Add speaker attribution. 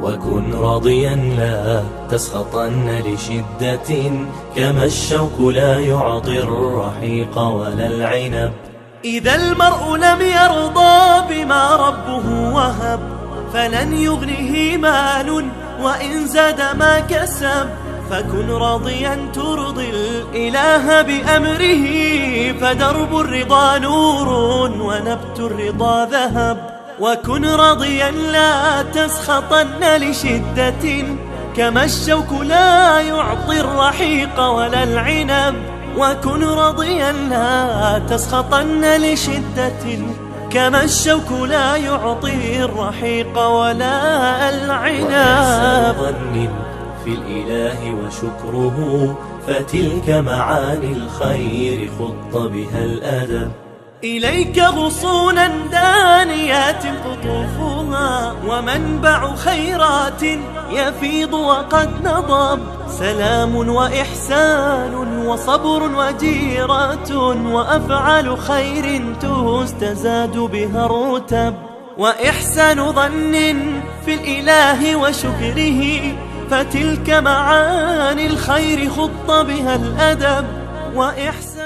Speaker 1: وكن راضيا لا تسخطن لشدة، كما الشوك لا يعطي الرحيق ولا العنب.
Speaker 2: إذا المرء لم يرضى بما ربه وهب، فلن يغنه مال وإن زاد ما كسب. فكن راضيا ترضي الإله بأمره، فدرب الرضا نور ونبت الرضا ذهب. وكن راضيا لا تسخطن لشدة، كما الشوك لا يعطي الرحيق ولا العنب. وكن راضيا لا تسخطن لشدة، كما الشوك لا يعطي الرحيق ولا العنب.
Speaker 1: ظن في الإله وشكره، فتلك معاني الخير خط بها الأدب.
Speaker 2: إليك غصونا دانيات قطوفها، ومنبع خيرات يفيض وقد نضب. سلام وإحسان وصبر وجيرة، وأفعال خير تستزاد بها الرتب. وإحسان ظن في الإله وشكره، فتلك معاني الخير خط بها الأدب.